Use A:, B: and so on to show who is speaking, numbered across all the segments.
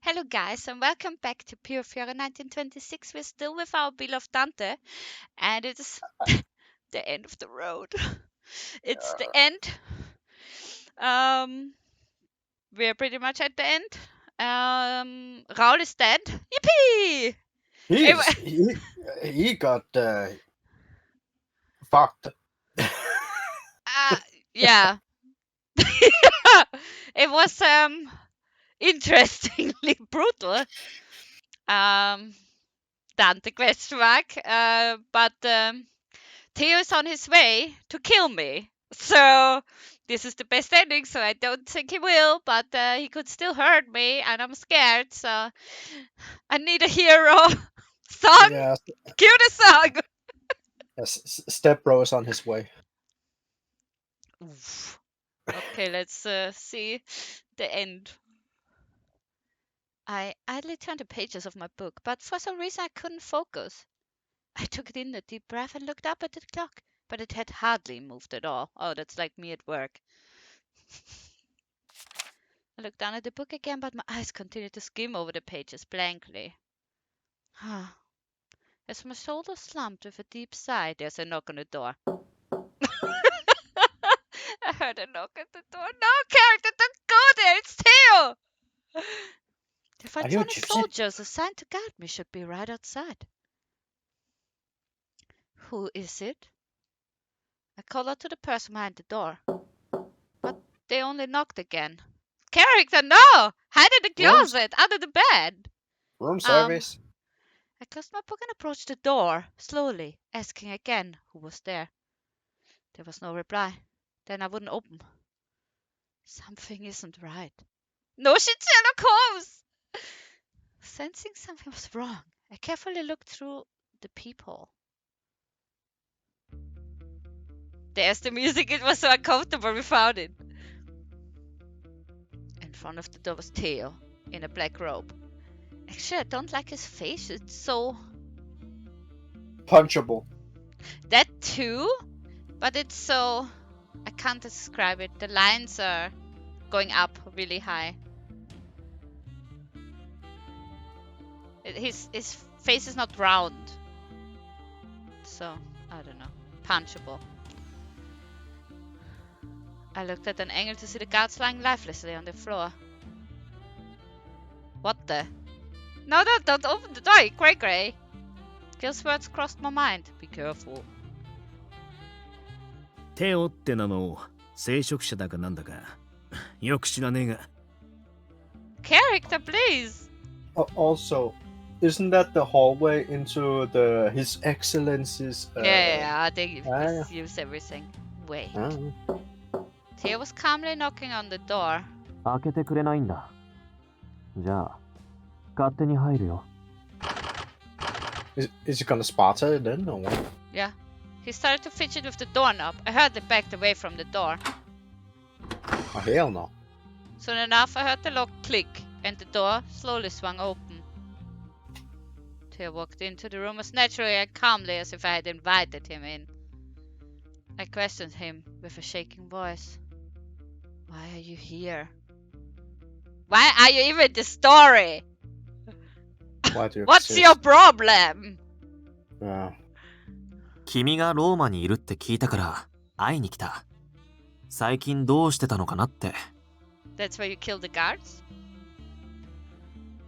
A: Hello guys and welcome back to Piofiore 1926. We're still with our beloved Dante and it's the end of the road. It's the end. We're pretty much at the end. Raul is dead. Yippee!
B: He got fucked.
A: Yeah. It was interestingly brutal. Dante question mark. But Theo is on his way to kill me. So this is the best ending, so I don't think he will, but he could still hurt me, and I'm scared, so I need a hero. Song?
B: Yeah,
A: Cue the song!
B: Step Bro is on his way.
A: Oof. Okay, let's see the end. I idly turned the pages of my book, but for some reason I couldn't focus. I took it in a deep breath and looked up at the clock, but it had hardly moved at all. Oh, that's like me at work. I looked down at the book again, but my eyes continued to skim over the pages blankly. As my shoulders slumped with a deep sigh, there's a knock on the door. I heard a knock at the door. No, character, don't go there. It's Theo. The
B: Are you a
A: Falcone
B: gypsy?
A: soldiers assigned to guard me should be right outside. Who is it? I called out to the person behind the door, but they only knocked again. Character, no! Hide in the closet, under the bed.
B: Room service.
A: I closed my book and approached the door, slowly, asking again who was there. There was no reply. Then I wouldn't open. Something isn't right. No shit, Sherlock Holmes! Sensing something was wrong, I carefully looked through the peephole. There's the music. It was so uncomfortable. We found it. In front of the door was Theo, in a black robe. Actually, I don't like his face. It's so...
B: punchable.
A: That too? But it's so... I can't describe it. The lines are going up really high. His face is not round. So, I don't know. Punchable. I looked at an angle to see the guards lying lifelessly on the floor. What the? No, don't open the door, Gray. Gil's words crossed my mind. Be careful.
C: テオって名の聖職者だかなんだかよく知らねえが
A: Character, please!
B: Also, isn't that the hallway into His Excellency's...
A: Yeah, they use everything. Wait. Theo was calmly knocking on the door.
D: 開けてくれないんだ。じゃあ、勝手に入るよ。
B: Is he gonna Sparta it then or what?
A: Yeah. He started to fidget with the doorknob. I heard it backed away from the door.
B: Oh, hell no.
A: Soon enough, I heard the lock click, and the door slowly swung open. Theo walked into the room as naturally and calmly as if I had invited him in. I questioned him with a shaking voice. Why are you here? Why are you even the story? What's your problem?
D: 君がローマにいるって聞いたから会いに来た。最近どうしてたのかなって。
A: That's why you killed the guards?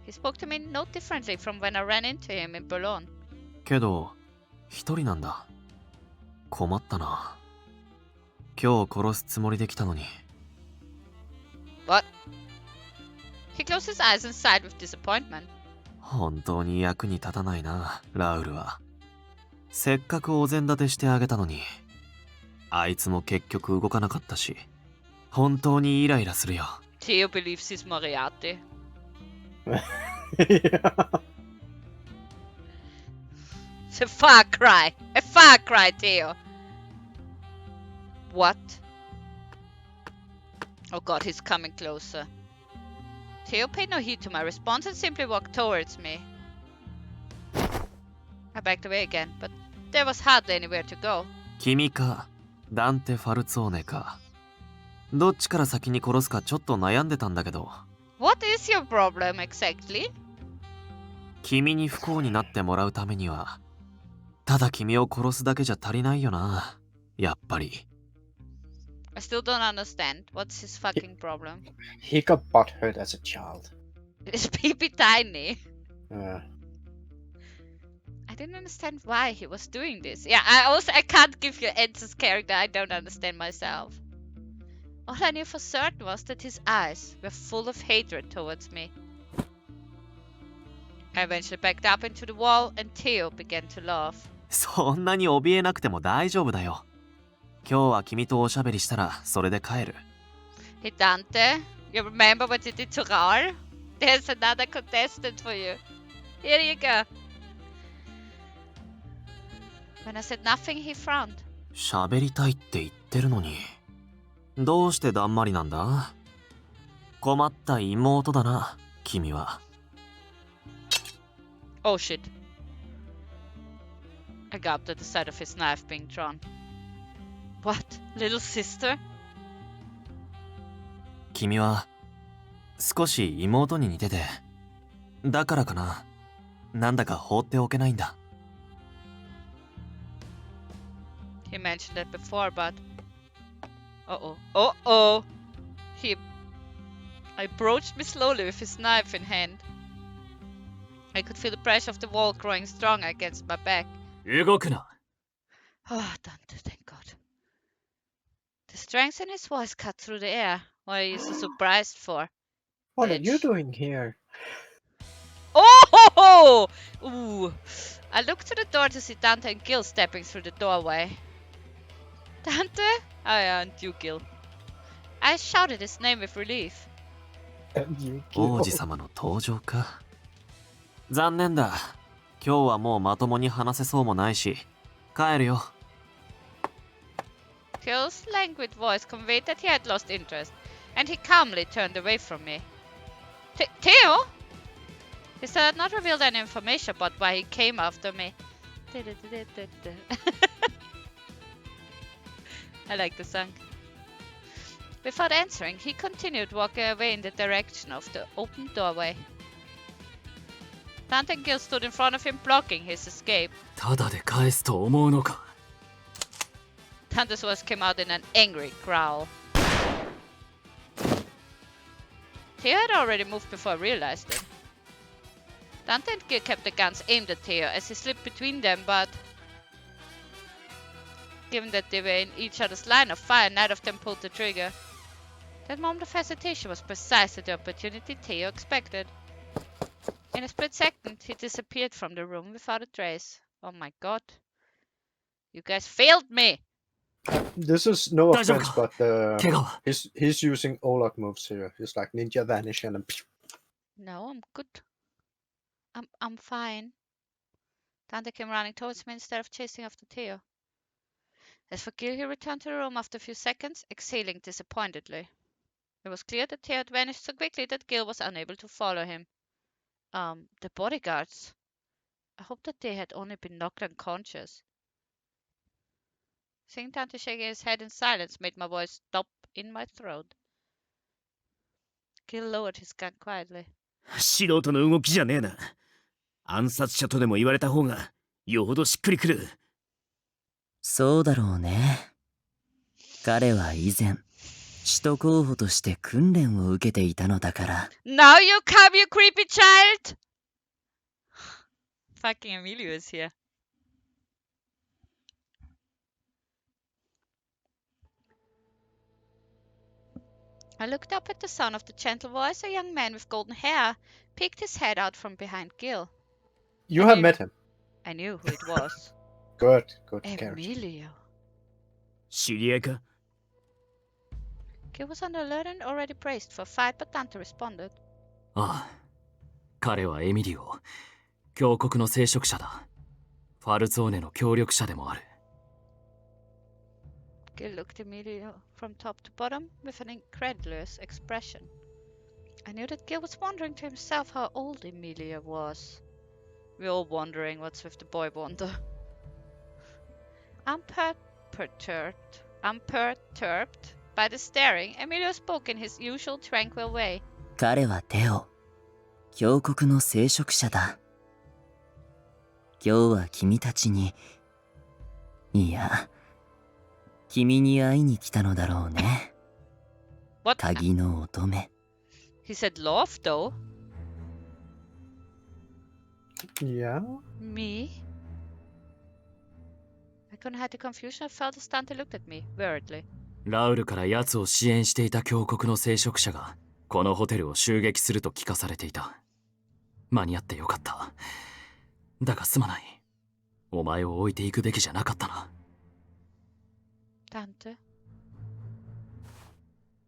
A: He spoke to me no differently from when I ran into him in Boulogne.
D: けど、一人なんだ。困ったな。今日殺すつもりで来たのに。
A: What? He closed his eyes and sighed with disappointment.
D: 本当に役に立たないな、ラウルは。せっかくお膳立てしてあげたのに、あいつも結局動かなかったし、本当にイライラするよ。
A: Theo believes he's Moriarty. It's a far cry. A far cry, Theo. What? Oh god, he's coming closer. Theo paid no heed to my response and simply walked towards me. I backed away again, but there was hardly anywhere to go.
D: 君か、ダンテ・ファルツォーネか。どっちから先に殺すかちょっと悩んでたんだけど。
A: What is your problem exactly?
D: 君に不幸になってもらうためにはただ君を殺すだけじゃ足りないよな。やっぱり。
A: I still don't understand. What's his fucking problem?
B: He got butthurt as a child.
A: Is baby tiny?
B: Uh,
A: I didn't understand why he was doing this. Yeah, I can't give you Enzo's character. I don't understand myself. All I knew for certain was that his eyes were full of hatred towards me. I eventually backed up into the wall and Theo began to laugh.
D: そんなに怯えなくても大丈夫だよ。今日は君とおしゃべりしたらそれで帰る。
A: Hey Dante, you remember what you did to Raul? There's another contestant for you. Here you go. When I said nothing, he frowned.
D: 喋りたいって言ってるのに。どうしてだんまりなんだ？困った妹だな、君は。
A: Oh shit. I gulped at the sight of his knife being drawn. What? Little sister?
D: 君は少し妹に似てて、だからかな。なんだか放っておけないんだ。
A: He mentioned that before, but... Uh-oh. Uh-oh! He approached me slowly with his knife in hand. I could feel the pressure of the wall growing stronger against my back.
C: 動くな。
A: Oh, Dante, thank God. The strength in his voice cut through the air. What are you so surprised for?
B: what are you
A: Bitch.
B: doing here?
A: Oh! Ooh. I looked to the door to see Dante and Gil stepping through the doorway. Dante? Oh yeah, and you, Gil. I shouted his name with relief.
B: You
D: 王子様の登場か。残念だ。今日はもうまともに話せそうもないし、帰るよ。
A: Gil's languid voice conveyed that he had lost interest, and he calmly turned away from me. Theo? He still had not revealed any information about why he came after me. I like the song. Without answering, he continued walking away in the direction of the open doorway. Dante and Gil stood in front of him, blocking his escape.
C: ただで返すと思うのか。
A: Dante's voice came out in an angry growl. Theo had already moved before I realized it. Dante and Gil kept the guns aimed at Theo as he slipped between them, but given that they were in each other's line of fire, neither of them pulled the trigger. That moment of hesitation was precisely the opportunity Theo expected. In a split second, he disappeared from the room without a trace. Oh my god. You guys failed me!
B: This is no
C: Doesn't
B: offense,
C: go.
B: but
C: 怪我は。
B: he's using Olak moves here. He's like ninja vanish and then
A: No, I'm good. I'm fine. Dante came running towards me instead of chasing after Theo. As for Gil, he returned to the room after a few seconds, exhaling disappointedly. It was clear that Theo had vanished so quickly that Gil was unable to follow him. The bodyguards. I hope that they had only been knocked unconscious. Seeing Dante shaking his head in silence made my voice stop in my throat. Gil lowered his gun quietly.
C: 素人の動きじゃねえな。暗殺者とでも言われた方がよほどしっくりくる。
E: そうだろうね。彼は以前、使徒候補として訓練を受けていたのだから。
A: Now you come, you creepy child! Fucking Emilio is here. I looked up at the sound of the gentle voice. A young man with golden hair peeked his head out from behind Gil.
B: you
A: I
B: have
A: knew-
B: met him.
A: I knew who it was.
B: Good character.
A: Emilio.
C: 知り合いか。
A: Gil was on the alert and already braced for a fight, but Dante responded.
C: ああ。彼はエミリオ。峡谷の聖職者だ。ファルツォーネの協力者でもある。
A: Gil looked Emilio from top to bottom with an incredulous expression. I knew that Gil was wondering to himself how old Emilio was. We're all wondering what's with the boy wonder. Unperturbed by the staring, Emilio spoke in his usual tranquil way.
E: 彼はテオ、峡谷の聖職者だ。今日は君たちに、いや、君に会いに来たのだろうね。
A: What?
E: 鍵の乙女。
A: He said love, though.
B: Yeah.
A: Me? I couldn't hide the confusion I felt as Dante looked at me, worriedly.
C: ラウルから奴を支援していた峡谷の聖職者がこのホテルを襲撃すると聞かされていた。間に合ってよかった。だがすまない。お前を置いていくべきじゃなかったな。
A: Dante?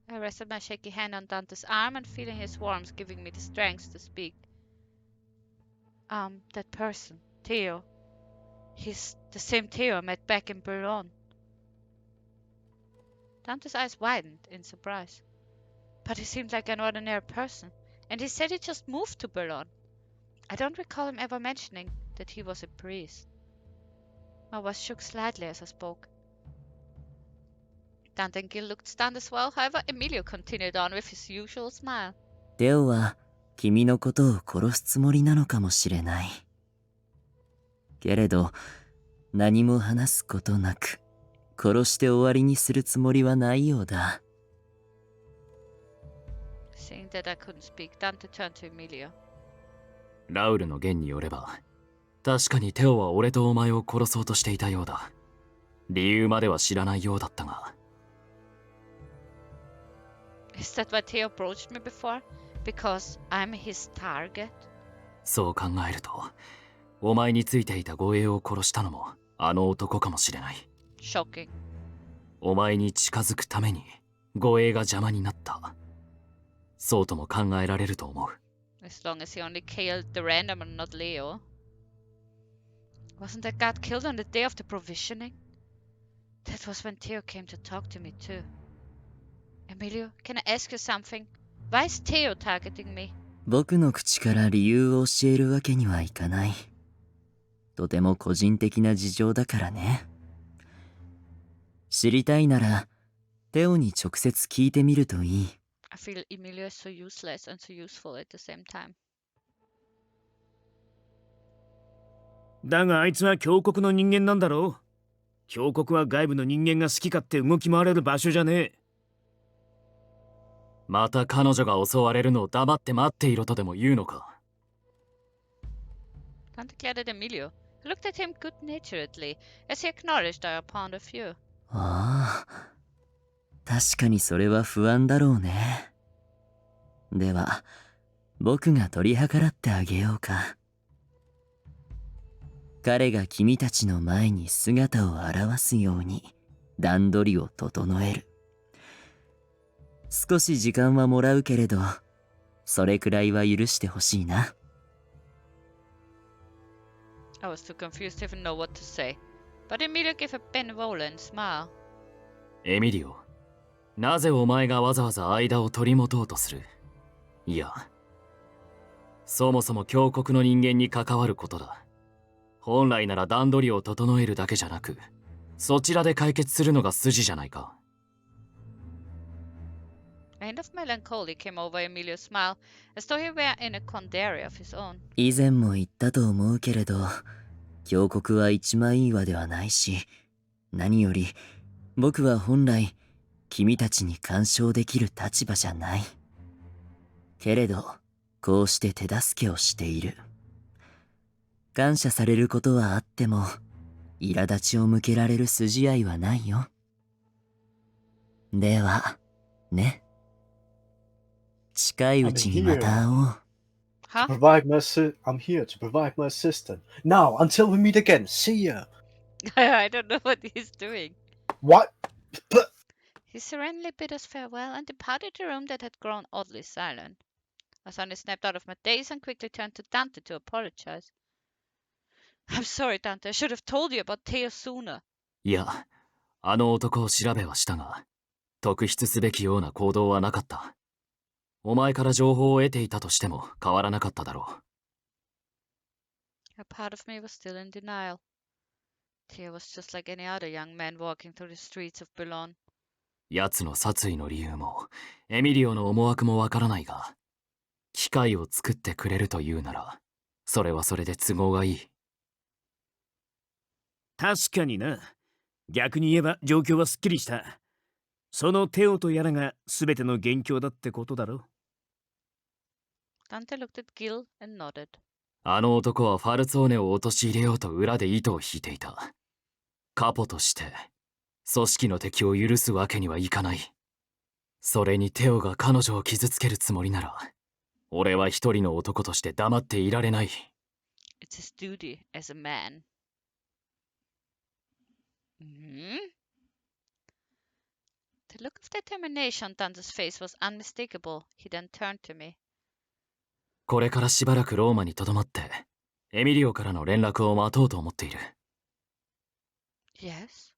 A: I rested my shaky hand on Dante's arm and feeling his warmth giving me the strength to speak. That person, Theo. He's the same Theo I met back in Berlin. Dante's eyes widened in surprise. But he seemed like an ordinary person, and he said he just moved to Berlin. I don't recall him ever mentioning that he was a priest. My voice shook slightly as I spoke. Dante and Gil looked stunned as well, however, Emilio continued on with his usual smile.
E: テオは君のことを殺すつもりなのかもしれない。けれど、何も話すことなく、殺して終わりにするつもりはないようだ。
A: Seeing that I couldn't speak, Dante turned to Emilio.
C: ラウルの言によれば、確かにテオは俺とお前を殺そうとしていたようだ。理由までは知らないようだったが。
A: Is that why Theo approached me before? Because I'm his target?
C: そう考えると、お前についていた護衛を殺したのもあの男かもしれない。
A: Shocking.
C: お前に近づくために護衛が邪魔になった。そうとも考えられると思う。
A: As long as he only killed the random and not Leo. Wasn't that guard killed on the day of the provisioning? That was when Theo came to talk to me too. Emilio, can I ask you something? Why is Theo targeting me?
E: 僕の口から理由を教えるわけにはいかない。とても個人的な事情だからね。知りたいなら、テオに直接聞いてみるといい。
A: I feel Emilio is so useless and so useful at the same time.
F: だがあいつは峡谷の人間なんだろう。峡谷は外部の人間が好き勝手動き回れる場所じゃねえ。
C: また彼女が襲われるのを黙って待っていろとでも言うのか。
A: Dante glared at Emilio, who looked at him good-naturedly as he acknowledged our point of view.
E: ああ、確かにそれは不安だろうね。では、僕が取り計らってあげようか。彼が君たちの前に姿を現すように段取りを整える。少し時間はもらうけれど、それくらいは許してほしいな。
A: I was too confused to even know what to say, but Emilio gave a benevolent smile.
C: エミリオ、なぜお前がわざわざ間を取り持とうとする？いや、そもそも峡谷の人間に関わることだ。本来なら段取りを整えるだけじゃなく、そちらで解決するのが筋じゃないか。
A: A hint of melancholy came over Emilio's smile, as though he were in a quandary of his own.
E: 以前も言ったと思うけれど、峡谷は一枚岩ではないし、何より僕は本来君たちに干渉できる立場じゃない。けれど、こうして手助けをしている。感謝されることはあっても、苛立ちを向けられる筋合いはないよ。では、ね。近いうちにまた会おう。
A: Huh?
B: I'm here to provide my assistance. Now, until we meet again. See ya.
A: I don't know what he's doing.
B: What? But
A: He serenely bid us farewell and departed the room that had grown oddly silent. I suddenly snapped out of my daze and quickly turned to Dante to apologize. I'm sorry, Dante. I should have told you about Theo sooner.
C: いや、あの男を調べはしたが、特筆すべきような行動はなかった。お前から情報を得ていたとしても変わらなかっただろう。
A: A part of me was still in denial. Theo was just like any other young man walking through the streets of Boulogne.
C: 奴の殺意の理由も、エミリオの思惑もわからないが、機械を作ってくれるというなら、それはそれで都合がいい。
F: 確かにな。逆に言えば状況はすっきりした。そのテオとやらが全ての元凶だってことだろ。
A: Dante looked at Gil and nodded.
C: あの男はファルツォーネを陥れようと裏で糸を引いていた。カポとして、組織の敵を許すわけにはいかない。それにテオが彼女を傷つけるつもりなら、俺は一人の男として黙っていられない。
A: It's his duty as a man. Hmm? The look of determination on Dante's face was unmistakable. He then turned to me.
C: これからしばらくローマにとどまって、エミリオからの連絡を待とうと思っている。
A: Yes?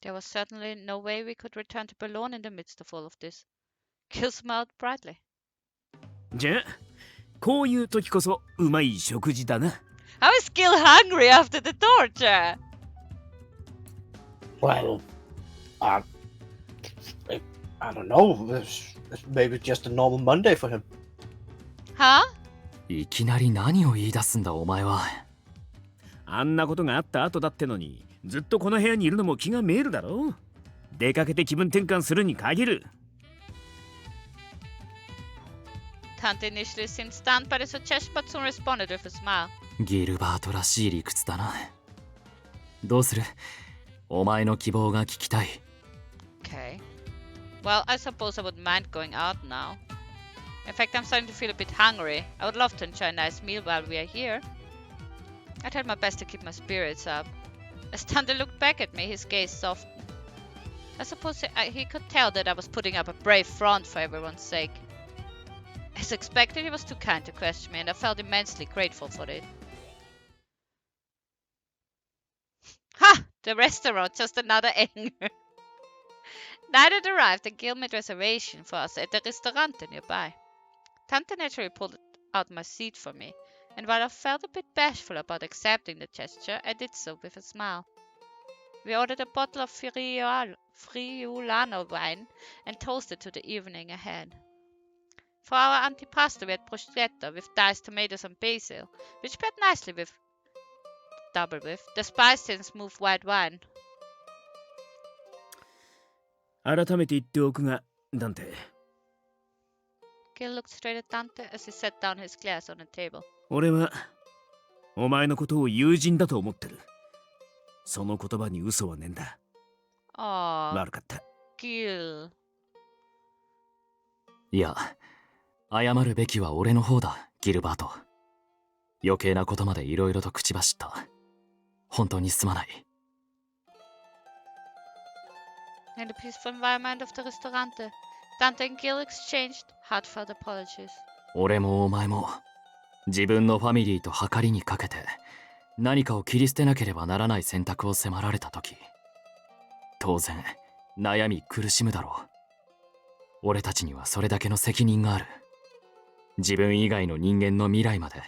A: There was certainly no way we could return to Bologna in the midst of all of this. Gil smiled brightly.
F: じゃあ、こういう時こそうまい食事だな。
A: How is Gil hungry after the torture?
B: Well, I don't know. Maybe just a normal Monday for him.
A: Huh?
C: いきなり何を言い出すんだお前は。
F: あんなことがあった後だってのに、ずっとこの部屋にいるのも気がめいるだろう。出かけて気分転換するに限る。
A: Dante initially seemed stunned by the suggestion, but soon responded with a smile.
C: ギルバートらしい理屈だな。どうする？お前の希望が聞きたい。
A: Okay. Well, I suppose I wouldn't mind going out now. In fact, I'm starting to feel a bit hungry. I would love to enjoy a nice meal while we are here. I tried my best to keep my spirits up. As Dante looked back at me, his gaze softened. I suppose he could tell that I was putting up a brave front for everyone's sake. As expected, he was too kind to question me, and I felt immensely grateful for it. Ha! The restaurant, just another anger. Night had arrived and Gil made reservation for us at the Ristorante nearby. Dante naturally pulled out my seat for me, and while I felt a bit bashful about accepting the gesture, I did so with a smile. We ordered a bottle of Friulano wine and toasted to the evening ahead. For our antipasto we had bruschetta with diced tomatoes and basil, which paired nicely with the spicy and smooth white wine.
F: 改めて言っておくが、ダンテ。
A: Gil looked straight at Dante as he set down his glass on the table.
F: 俺は、お前のことを友人だと思ってる。その言葉に嘘はねえんだ。
A: Aww,
F: 悪かった。
A: Gil.
C: いや、謝るべきは俺の方だ、ギルバート。余計なことまでいろいろと口走った。本当にすまない。
A: In the peaceful environment of the Ristorante, Dante and Gil exchanged heartfelt apologies.
C: 俺もお前も自分のファミリーと計りにかけて何かを切り捨てなければならない選択を迫られた時、当然悩み苦しむだろう。俺たちにはそれだけの責任がある。自分以外の人間の未来まで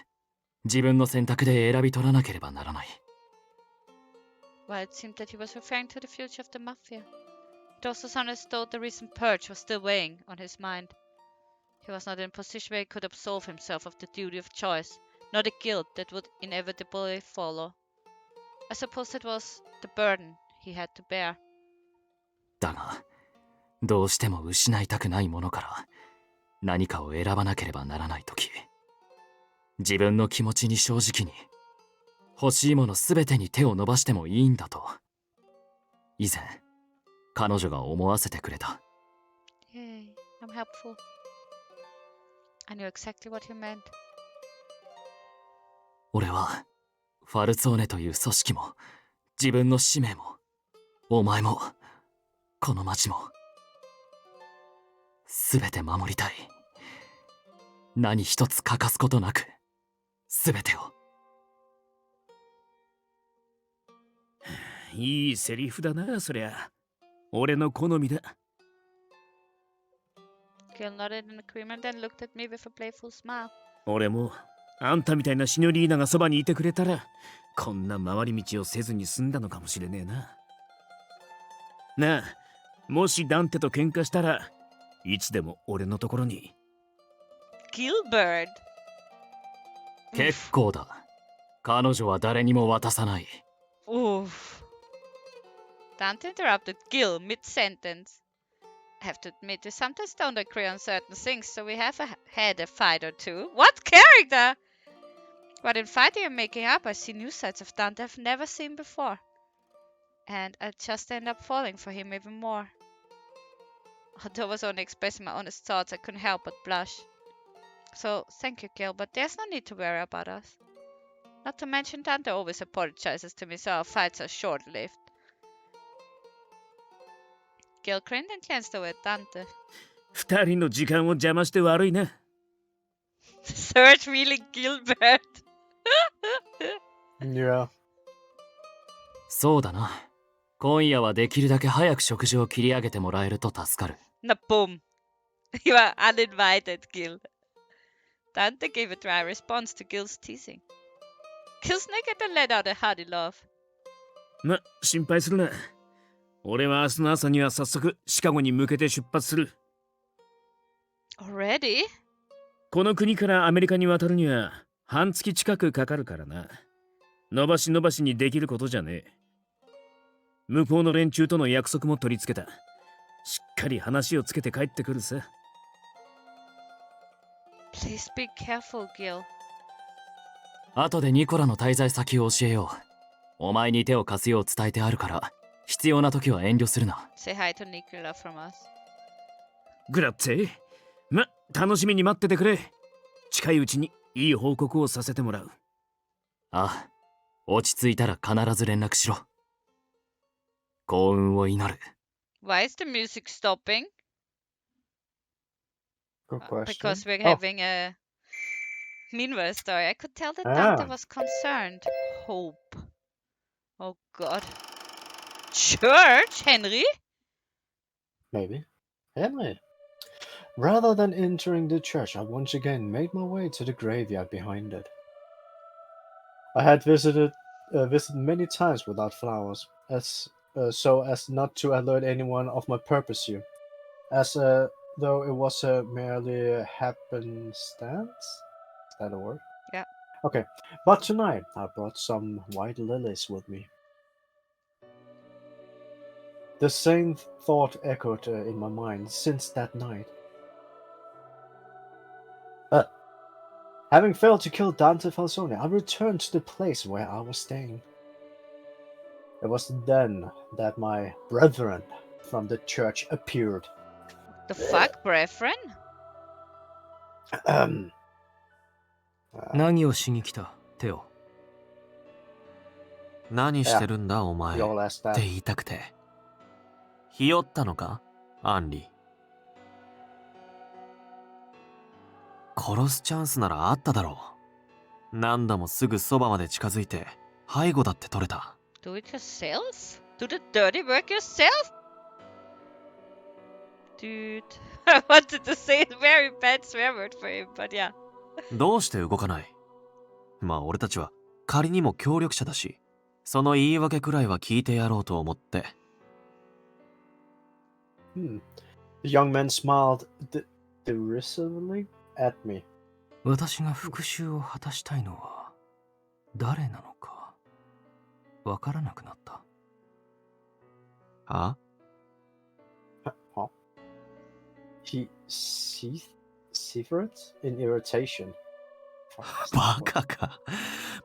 C: 自分の選択で選び取らなければならない。
A: Well, it seemed that he was referring to the future of the Mafia. It also sounded as though the recent purge was still weighing on his mind. He was not in a position where he could absolve himself of the duty of choice, nor the guilt that would inevitably follow. I suppose that was the burden he had to bear.
C: だが、どうしても失いたくないものから何かを選ばなければならないとき、自分の気持ちに正直に欲しいものすべてに手を伸ばしてもいいんだと以前彼女が思わせてくれた。
A: Yay, I'm helpful. I knew exactly what he meant.
C: 俺はファルツォーネという組織も自分の使命もお前もこの町もすべて守りたい。何一つ欠かすことなくすべてを。
F: いいセリフだな、そりゃ。俺の好みだ。
A: Gil nodded in agreement and looked at me with a playful smile.
F: 俺も、あんたみたいなシニョリーナがそばにいてくれたら、こんな回り道をせずに済んだのかもしれねえな。なあ、もしダンテと喧嘩したら、いつでも俺のところに。
A: Gilbert.
C: 結構だ。彼女は誰にも渡さない。
A: Oof. Dante interrupted Gil mid-sentence. I have to admit, we sometimes don't agree on certain things, so we have had a fight or two. What character? But in fighting and making up, I see new sides of Dante I've never seen before. And I just end up falling for him even more. Although I was only expressing my honest thoughts, I couldn't help but blush. So, thank you, Gil, but there's no need to worry about us. Not to mention Dante always apologizes to me, so our fights are short-lived. Gil grinned and glanced over at Dante.
F: 二人の時間を邪魔して悪いな。
A: Third wheeling Gilbert.
B: Yeah.
C: そうだな。今夜はできるだけ早く食事を切り上げてもらえると助かる。
A: Na boom. You are uninvited, Gil. Dante gave a dry response to Gil's teasing. Gil snickered and let out a hearty laugh.
F: ま、心配するな。俺は明日の朝には早速シカゴに向けて出発する。
A: Already?
F: この国からアメリカに渡るには半月近くかかるからな。伸ばし伸ばしにできることじゃねえ。向こうの連中との約束も取り付けた。しっかり話をつけて帰ってくるさ。
A: Please be careful, Gil.
C: 後でニコラの滞在先を教えよう。お前に手を貸すよう伝えてあるから、必要な時は遠慮するな。
A: Say hi to Nicola from us.
F: グラッツェ。ま、楽しみに待っててくれ。近いうちにいい報告をさせてもらう。
C: ああ、落ち着いたら必ず連絡しろ。幸運を祈る。
A: Why is the music stopping?
B: Good question.
A: Because we're
B: Oh.
A: having a meanwhile story. I could tell that
B: Ah.
A: Dante was concerned. Hope. Oh god. Church, Henry?
B: Maybe. Henry. Rather than entering the church, I once again made my way to the graveyard behind it. I had visited many times without flowers, so as not to alert anyone of my purpose here, as though it was merely happenstance. Is that a word?
A: Yeah.
B: Okay, but tonight I brought some white lilies with me. The same thought echoed in my mind since that night. Having failed to kill Dante Falzone, I returned to the place where I was staying. It was then that my brethren from the church appeared.
A: The fuck, brethren?
C: 何をしに来た、テオ。
D: 何してるんだお前
B: We
D: っ
B: all asked
D: て
B: that.
D: 言いたくて。ひよったのかアンリ。殺すチャンスならあっただろう。何度もすぐそばまで近づいて背後だって取れた。
A: Do it yourself? Do the dirty work yourself? Dude. I wanted to say a very bad swear word for him, but yeah.
D: どうして動かない？まあ俺たちは仮にも協力者だし、その言い訳くらいは聞いてやろうと思って。
B: The young man smiled derisively at me.
C: 私が復讐を果たしたいのは誰なのかわからなくなった。
D: は？
B: He seethed in irritation.
D: バカか。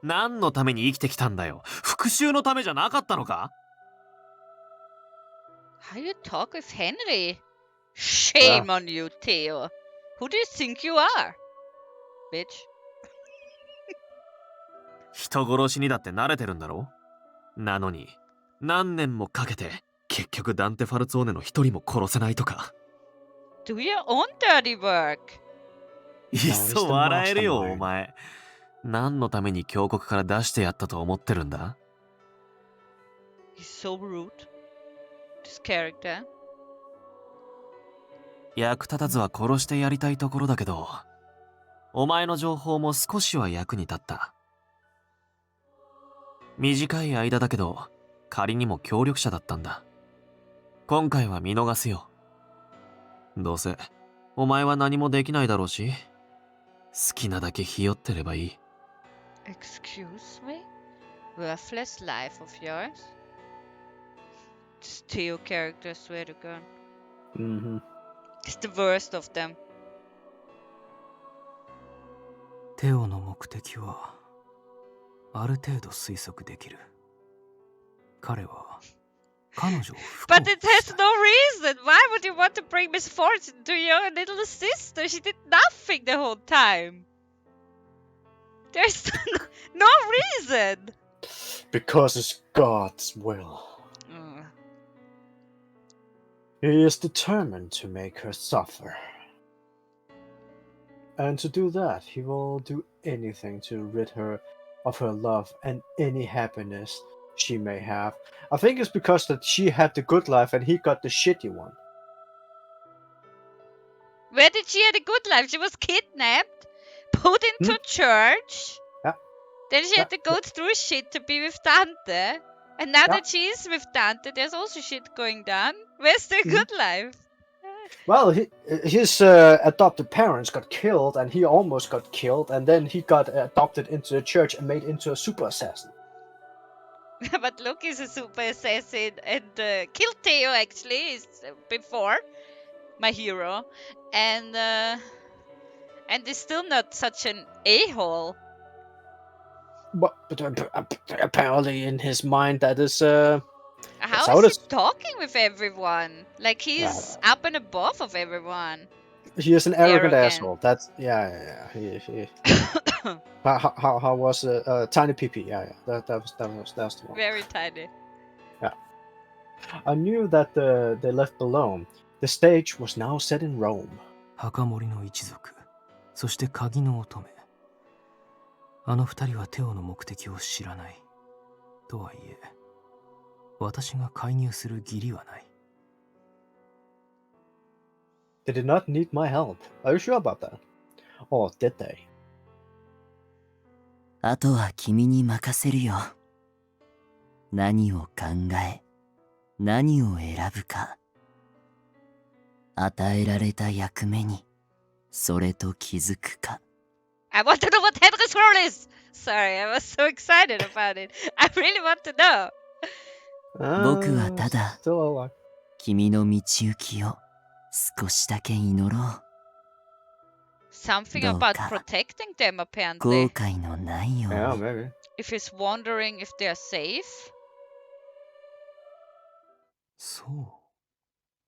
D: 何のために生きてきたんだよ。復讐のためじゃなかったのか？
A: How you talk with Henry? Shame on you, Theo. Who do you think you are? Bitch.
D: 人殺しにだって慣れてるんだろ？なのに何年もかけて結局ダンテ・ファルツォーネの一人も殺せないとか。
A: Do your own dirty work.
D: いっそ笑えるよお前。何のために峡谷から出してやったと思ってるんだ？
A: He's so rude. This character.
D: 役立たずは殺してやりたいところだけど、お前の情報も少しは役に立った。短い間だけど仮にも協力者だったんだ。今回は見逃すよ。どうせお前は何もできないだろうし、好きなだけひよってればいい。
A: Excuse me? Worthless life of yours? This Theo character, I swear to God.
B: Mm-hmm.
A: It's the worst of them.
C: テオの目的はある程度推測できる。彼は彼女を不幸
A: But
C: に
A: it
C: し
A: has
C: た。
A: no reason. Why would you want to bring misfortune to your little sister? She did nothing the whole time. There's no reason.
B: Because it's God's will.
A: Mm.
B: He is determined to make her suffer. And to do that, he will do anything to rid her of her love and any happiness she may have. I think it's because that she had the good life and he got the shitty one.
A: Where did she have a good life? She was kidnapped, put into church.
B: Yeah.
A: Then she had to go through shit to be with Dante. And now
B: Yeah.
A: that she is with Dante, there's also shit going down. Where's the good life?
B: Well, his adopted parents got killed and he almost got killed, and then he got adopted into the church and made into a super assassin.
A: But Loki is a super assassin and killed Theo actually before my hero, and is still not such an a-hole.
B: But apparently, in his mind, that is
A: How
B: how
A: is he
B: does-
A: talking with everyone? Like he's up and above of everyone.
B: he is an arrogant
A: Arrogant.
B: asshole. That's yeah. He how was tiny PP? Yeah. That was the one.
A: Very tiny.
B: I knew that they left alone. The stage was now set in Rome.
C: 墓守の一族、そして鍵の乙女。あの二人はテオの目的を知らない。とはいえ、私が介入する義理はない。
B: They did not need my help. Are you sure about that? Or did they?
E: あとは君に任せるよ。何を考え、何を選ぶか。与えられた役目に、それと気づくか。
A: I want to know what Henry's role is! Sorry, I was so excited about it. I really want to know.
E: 僕はただ、
B: still alive.
E: 君の道行きを少しだけ祈ろう。
A: Something
E: どう
A: about
E: か
A: protecting them
E: 後
A: apparently.
E: 悔のないよう
B: Yeah,
E: に。
B: maybe.
A: If he's wondering if they're safe.
C: そう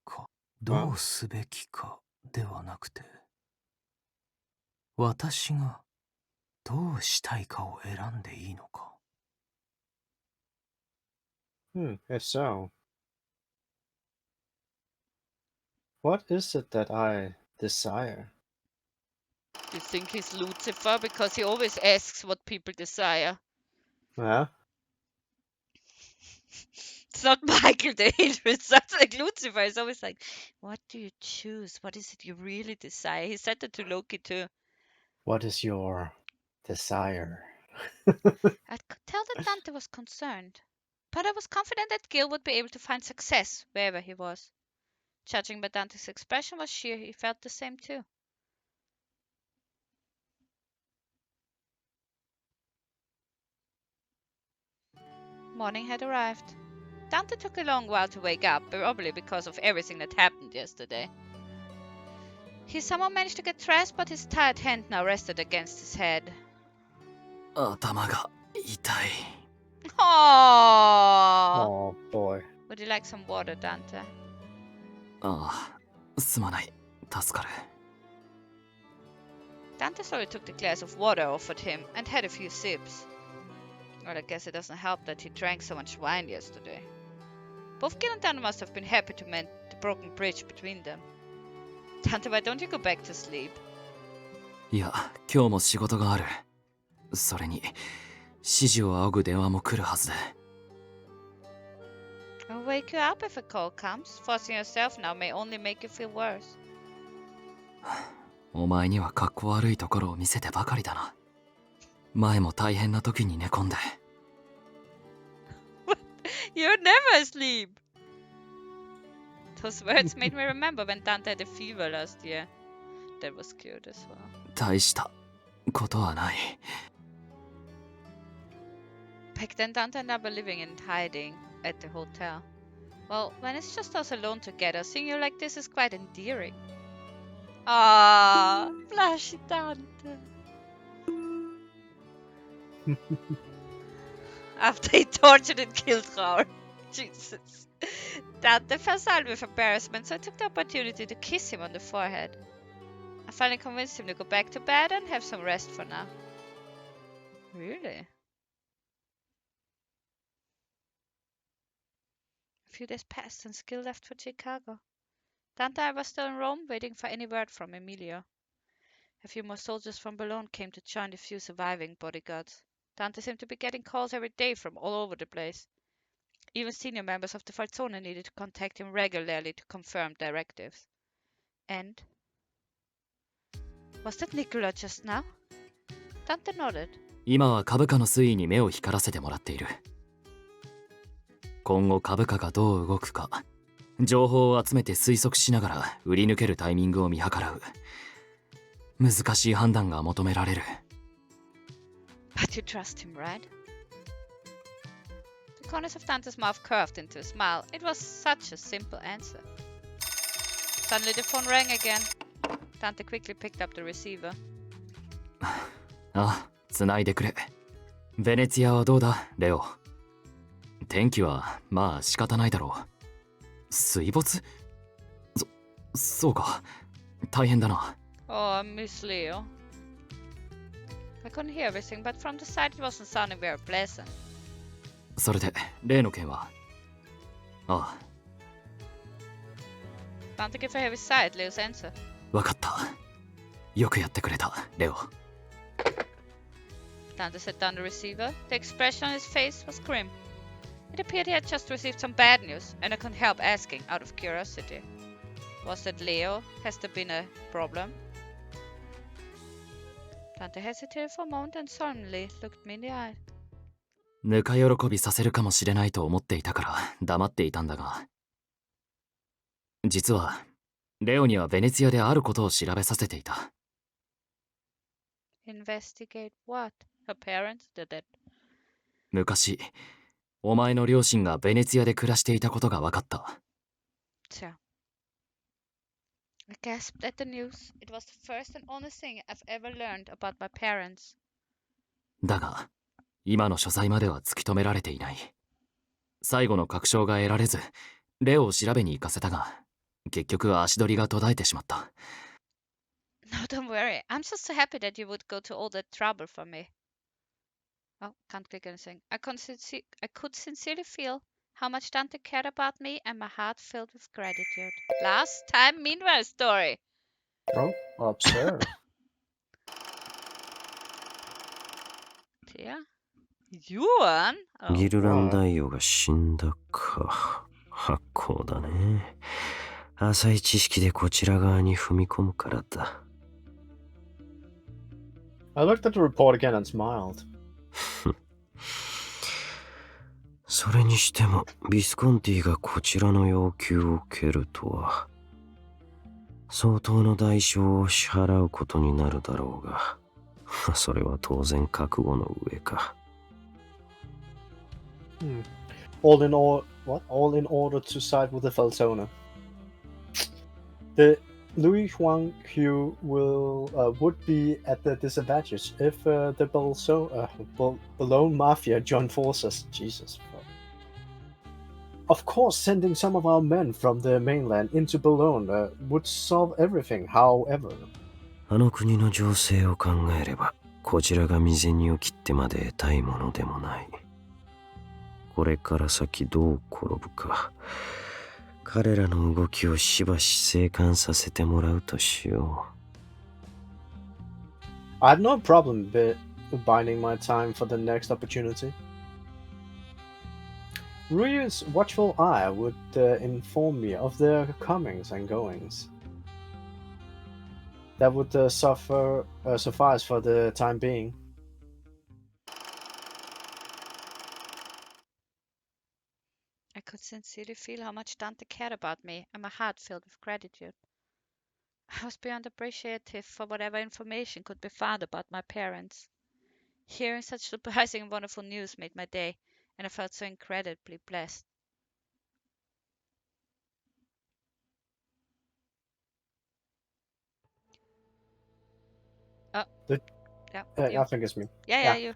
C: か。どうすべきかではなくて、私がどうしたいかを選んでいいのか。
B: If so. What is it that I desire?
A: You think he's Lucifer because he always asks what people desire.
B: Yeah.
A: It's not Michael the Angel, it's not like Lucifer. It's always like, what do you choose? What is it you really desire? He said that to Loki too.
B: What is your desire?
A: I could tell that Dante was concerned, but I was confident that Gil would be able to find success wherever he was. Judging by Dante's expression was sheer, he felt the same too. Morning had arrived. Dante took a long while to wake up, probably because of everything that happened yesterday. He somehow managed to get dressed, but his tired hand now rested against his head.
C: 頭が痛い。
A: Aww!
B: Oh boy.
A: Would you like some water, Dante?
C: ああ、すまない。助かる。
A: Dante slowly took the glass of water offered him and had a few sips. Well, I guess it doesn't help that he drank so much wine yesterday. Both Gil and Dante must have been happy to mend the broken bridge between them. Dante, why don't you go back to sleep?
C: いや、今日も仕事がある。それに、指示を仰ぐ電話も来るはずで。
A: I'll wake you up if a call comes. Forcing yourself now may only make you feel worse.
C: お前にはかっこ悪いところを見せてばかりだな。前も大変な時に寝込んで。
A: You're never asleep! Those words made me remember when Dante had a fever last year. That was cute as well.
C: 大したことはない。
A: Back then, Dante and I were living in hiding at the hotel. Well, when it's just us alone together, seeing you like this is quite endearing. Ah, flashy Dante. After he tortured and killed Raul. Jesus. Dante felt silent with embarrassment, so I took the opportunity to kiss him on the forehead. I finally convinced him to go back to bed and have some rest for now. Really? A few days passed and Skill left for Chicago. Dante and I were still in Rome, waiting for any word from Emilio. A few more soldiers from Bologna came to join the few surviving bodyguards. Dante seemed to be getting calls every day from all over the place. Even senior members of the Falzone needed to contact him regularly to confirm directives. And... was that Nicola just now? Dante nodded.
C: 今は株価の推移に目を光らせてもらっている。今後株価がどう動くか、情報を集めて推測しながら売り抜けるタイミングを見計らう。難しい判断が求められる。
A: But you trust him, right? The corners of Dante's mouth curved into a smile. It was such a simple answer. Suddenly the phone rang again. Dante quickly picked up the receiver.
C: あ、繋いでくれ。ベネツィアはどうだ、レオ。天気はまあ仕方ないだろう。水没？そうか。大変だな。
A: Oh, Miss Leo. I couldn't hear everything, but from the side it wasn't sounding very pleasant.
C: それで、例の件は？ああ。
A: Dante gave a heavy sigh at Leo's answer.
C: わかった。よくやってくれた、レオ。
A: Dante set down the receiver. The expression on his face was grim. It appeared he had just received some bad news, and I couldn't help asking out of curiosity. Was that Leo? Has there been a problem? Dante hesitated for a moment and solemnly looked me in the eye.
C: ぬか喜びさせるかもしれないと思っていたから黙っていたんだが、実はレオにはベネツィアであることを調べさせていた。
A: Investigate what? Her parents did it.
C: 昔、お前の両親がベネツィアで暮らしていたことが分かった。
A: So, I gasped at the news. It was the first and only thing I've ever learned about my parents.
C: だが、今の所在までは突き止められていない。最後の確証が得られず、レオを調べに行かせたが、結局足取りが途絶えてしまった。
A: No, don't worry. I'm just so happy that you would go to all that trouble for me. Oh, can't click anything. I could sincerely feel how much Dante cared about me and my heart filled with gratitude. Last time meanwhile story.
B: Oh, observe.
A: Yeah. Johan?
G: ギ
A: Oh.
G: ルラン大王が死んだか。発行だね。浅い知識でこちら側に踏み込むからだ。
B: I looked at the report again and smiled.
G: それにしてもビスコンティがこちらの要求を受けるとは相当の代償を支払うことになるだろうがそれは当然覚悟の上か。
B: All in order to side with the Falzone. The Louis Huang Hu would be at the disadvantage if the Bologna Mafia joined forces. Jesus. Of course, sending some of our men from the mainland into Bologna would solve everything, however.
G: あの国の情勢を考えれば、こちらが未然を切ってまで得たいものでもない。これから先どう転ぶか、彼らの動きをしばし静観させてもらうとしよ
B: う。I had no problem biding my time for the next opportunity. Ryu's watchful eye would inform me of their comings and goings. That would suffice for the time being.
A: I could sincerely feel how much Dante cared about me, and my heart filled with gratitude. I was beyond appreciative for whatever information could be found about my parents. Hearing such surprising and wonderful news made my day, and I felt so incredibly blessed.
B: The,
A: Yeah, you.
B: I think it's me.
A: Yeah, you.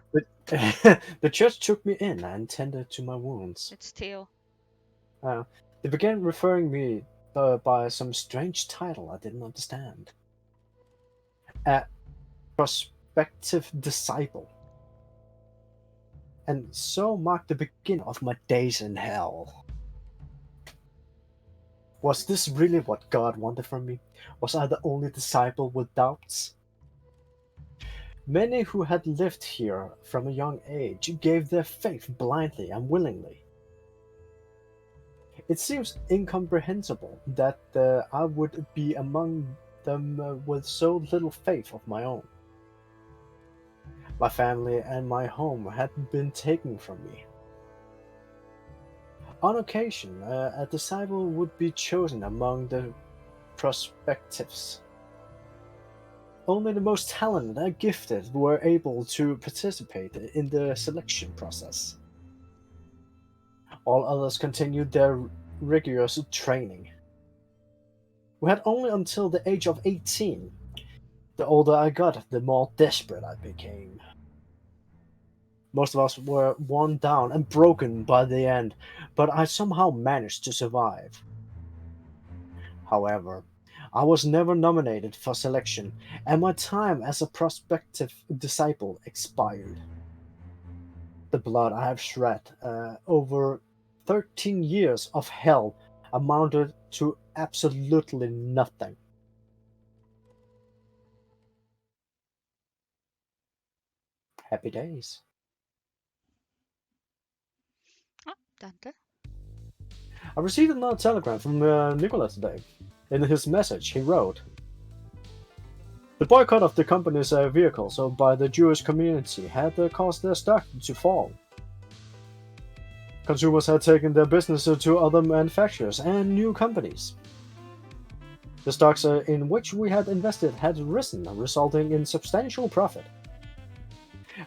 B: The church took me in and tended to my wounds.
A: It's Theo.
B: They began referring me by some strange title I didn't understand. A prospective disciple. And so marked the beginning of my days in hell. Was this really what God wanted from me? Was I the only disciple with doubts? Many who had lived here from a young age gave their faith blindly and willingly. It seems incomprehensible that I would be among them with so little faith of my own. My family and my home had been taken from me. On occasion, a disciple would be chosen among the prospectives. Only the most talented and gifted were able to participate in the selection process. All others continued their rigorous training. We had only until the age of 18. The older I got, the more desperate I became. Most of us were worn down and broken by the end, but I somehow managed to survive. However, I was never nominated for selection, and my time as a prospective disciple expired. The blood I have shed over 13 years of hell amounted to absolutely nothing. Happy days.
A: Oh, Dante.
B: I received another telegram from Nicola today. In his message, he wrote, "The boycott of the company's vehicles by the Jewish community had caused their stock to fall. Consumers had taken their business to other manufacturers and new companies. The stocks in which we had invested had risen, resulting in substantial profit.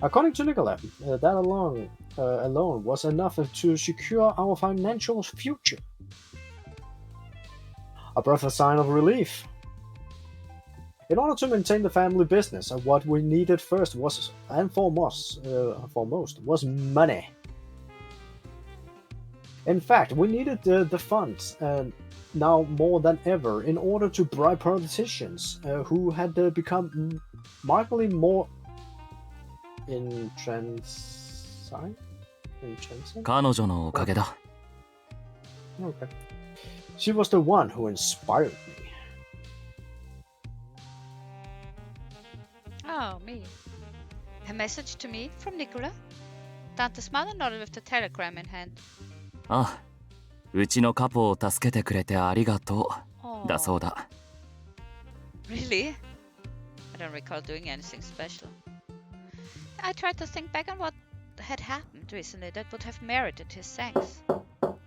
B: According to Nicola, that alone was enough to secure our financial future." A breath of sign of relief. In order to maintain the family business, what we needed first was, and foremost, was money. In fact, we needed the funds now more than ever in order to bribe politicians who had become markedly more intransigent.
C: 彼女のおかげだ。
B: Okay. She was the one who inspired me.
A: Oh, me. A message to me from Nicola? Dante's mother nodded with the telegram in hand.
C: ああ、うちのカポを助けてくれてありがとう。だそうだ。
A: Really? I don't recall doing anything special. I tried to think back on what had happened recently that would have merited his thanks.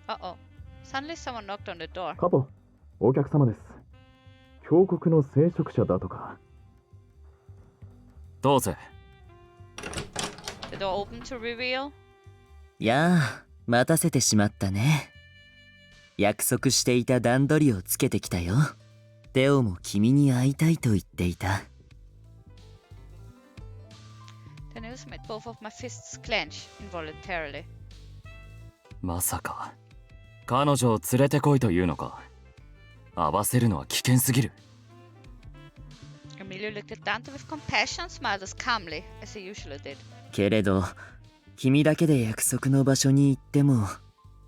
A: Uh-oh. Suddenly someone knocked on the door.
H: カポ、お客様です。峡谷の聖職者だとか。
C: どうぜ。
A: The door opened to reveal.
E: やあ、待たせてしまったね。約束していた段取りをつけてきたよ。テオも君に会いたいと言っていた。
A: The news made both of my fists clench involuntarily.
C: まさか彼女を連れてこいというのか。会わせるのは危険すぎる。
A: Emilio looked at Dante with compassion and smiled as calmly as he usually did.
E: けれど、君だけで約束の場所に行っても、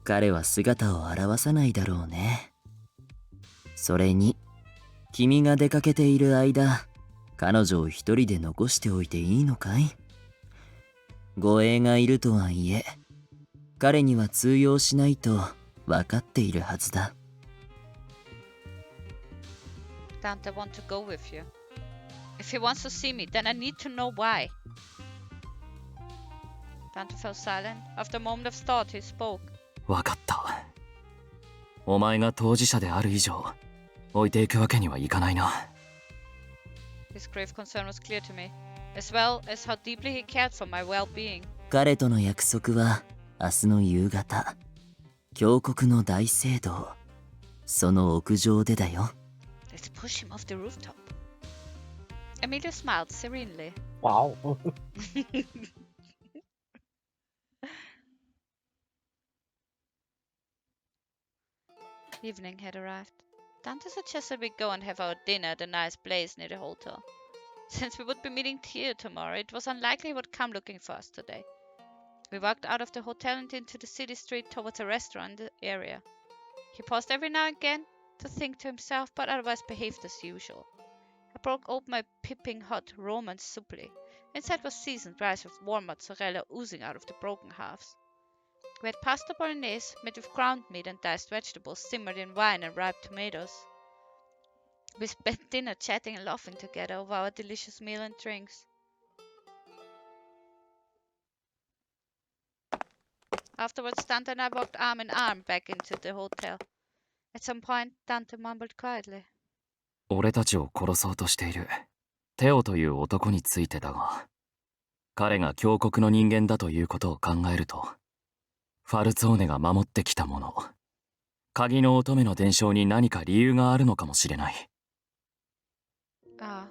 E: 彼は姿を現さないだろうね。それに、君が出かけている間、彼女を一人で残しておいていいのかい？護衛がいるとはいえ、彼には通用しないと分かっているはずだ。
A: Dante wants to go with you. If he wants to see me, then I need to know why. Dante fell silent. After a moment of thought, he spoke.
C: わかった。お前が当事者である以上、置いていくわけにはいかないな。
A: His grave concern was clear to me, as well as how deeply he cared for my well-being.
E: 彼との約束は明日の夕方、峡谷の大聖堂、その屋上でだよ。
A: Let's push him off the rooftop. Emilio smiled serenely.
B: Wow.
A: Evening had arrived. Dante suggested we go and have our dinner at a nice place near the hotel. Since we would be meeting Theo tomorrow, it was unlikely he would come looking for us today. We walked out of the hotel and into the city street towards a restaurant in the area. He paused every now and again to think to himself, but otherwise behaved as usual. I broke open my piping hot Roman souffle. Inside was seasoned rice with warm mozzarella oozing out of the broken halves. We had pasta bolognese made with ground meat and diced vegetables simmered in wine and ripe tomatoes. We spent dinner chatting and laughing together over our delicious meal and drinks. Afterwards, Dante and I walked arm in arm back into the hotel. At some point, Dante mumbled quietly.
C: 俺たちを殺そうとしているテオという男についてだが、彼が峡谷の人間だということを考えると、ファルツォーネが守ってきたもの、鍵の乙女の伝承に何か理由があるのかもしれない。
A: Ah.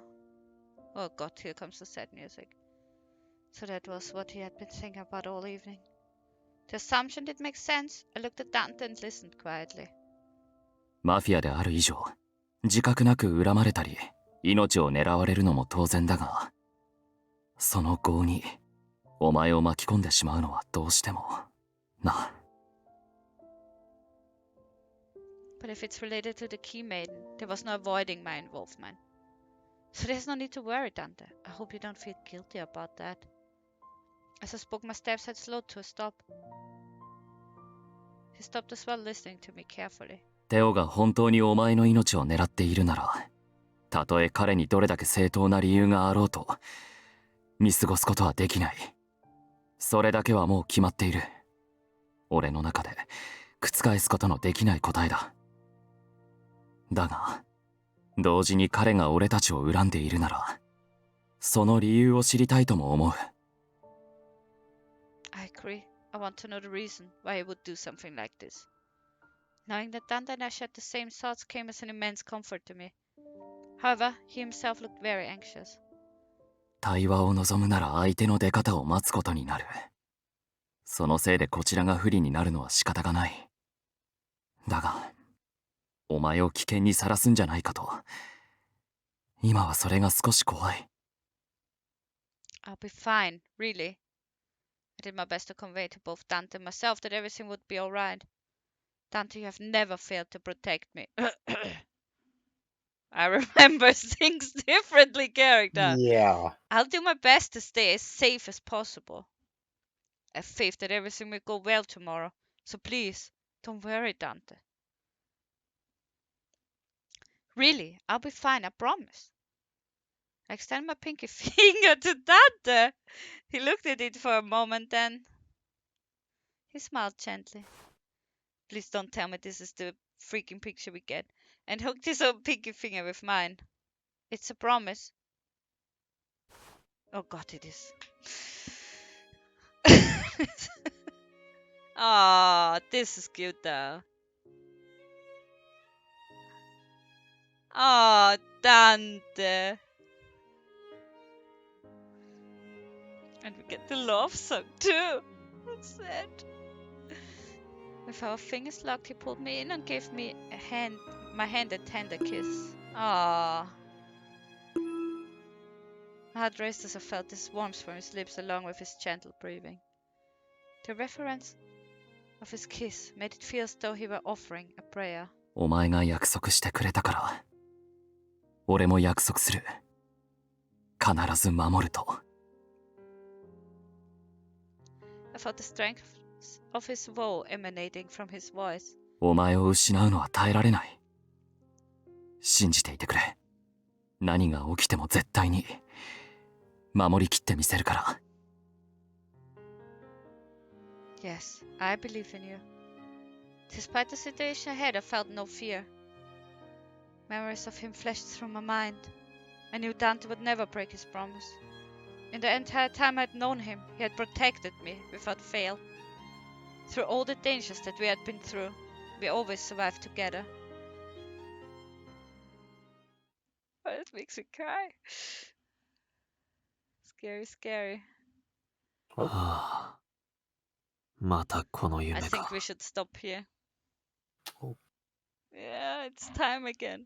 A: Oh god, here comes the sad music. So that was what he had been thinking about all evening. The assumption did make sense. I looked at Dante and listened quietly.
C: マフィアである以上、自覚なく恨まれたり、命を狙われるのも当然だが、その業にお前を巻き込んでしまうのはどうしてもな。
A: But if it's related to the key maiden, there was no avoiding my involvement. So there's no need to worry, Dante. I hope you don't feel guilty about that. As I spoke, my steps had slowed to a stop. He stopped as well, listening to me carefully.
C: テオが本当にお前の命を狙っているなら、たとえ彼にどれだけ正当な理由があろうと、見過ごすことはできない。それだけはもう決まっている。俺の中で覆すことのできない答えだ。だが、同時に彼が俺たちを恨んでいるなら、その理由を知りたいとも思う。
A: I agree. I want to know the reason why he would do something like this. Knowing that Dante and I shared the same thoughts came as an immense comfort to me. However, he himself looked very anxious.
C: 対話を望むなら相手の出方を待つことになる。そのせいでこちらが不利になるのは仕方がない。だが、お前を危険にさらすんじゃないかと。今はそれが少し怖い。
A: I'll be fine, really. I did my best to convey to both Dante and myself that everything would be alright. Dante, you have never failed to protect me. I remember things differently, character.
B: Yeah.
A: I'll do my best to stay as safe as possible. I have faith that everything will go well tomorrow. So please, don't worry, Dante. Really, I'll be fine, I promise. I extended my pinky finger to Dante. He looked at it for a moment, then he smiled gently. Please don't tell me this is the freaking picture we get. And hooked his own pinky finger with mine. It's a promise. Oh god, it is. Oh, this is cute though. Oh, Dante. And we get the love song too. That's sad. With our fingers locked, he pulled me in and gave me my hand a tender kiss. Ah. My heart raced as I felt this warmth from his lips along with his gentle breathing. The reference of his kiss made it feel as though he were offering a prayer.
C: お前が約束してくれたから、俺も約束する。必ず守ると。
A: I felt the strength of his woe emanating from his voice.
C: お前を失うのは耐えられない。信じていてくれ。何が起きても絶対に守りきってみせるから。
A: Yes, I believe in you. Despite the situation ahead, I felt no fear. Memories of him flashed through my mind. I knew Dante would never break his promise. In the entire time I'd known him, he had protected me without fail. Through all the dangers that we had been through, we always survived together. Oh, it makes me cry. Scary, scary.
D: はあ、またこの
A: I
D: 夢
A: think we
D: か。
A: should stop here.
B: Oh.
A: Yeah, it's time again.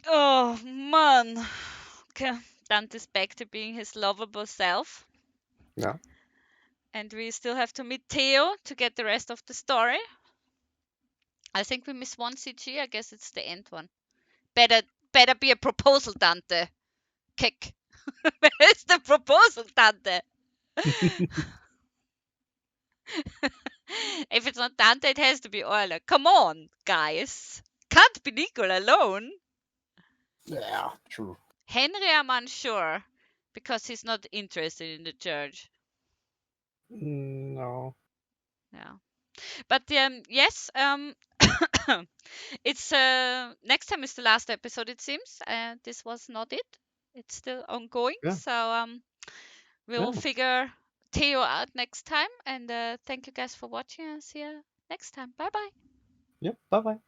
A: Oh, man. Okay, Dante's back to being his lovable self.
B: Yeah.
A: And we still have to meet Theo to get the rest of the story. I think we missed one CG. I guess it's the end one. Better be a proposal, Dante. Kick. Where is the proposal, Dante? If it's not Dante, it has to be Euler. Come on, guys. Can't be Nico alone.
B: Yeah, true.
A: Henry, I'm unsure. Because he's not interested in the church.
B: No.
A: No. But yes, it's next time is the last episode, it seems. This was not it. It's still ongoing.
B: Yeah.
A: So we'll
B: Yeah.
A: figure Theo out next time. And thank you guys for watching, and see you next time. Bye bye.
B: Yep. Bye bye.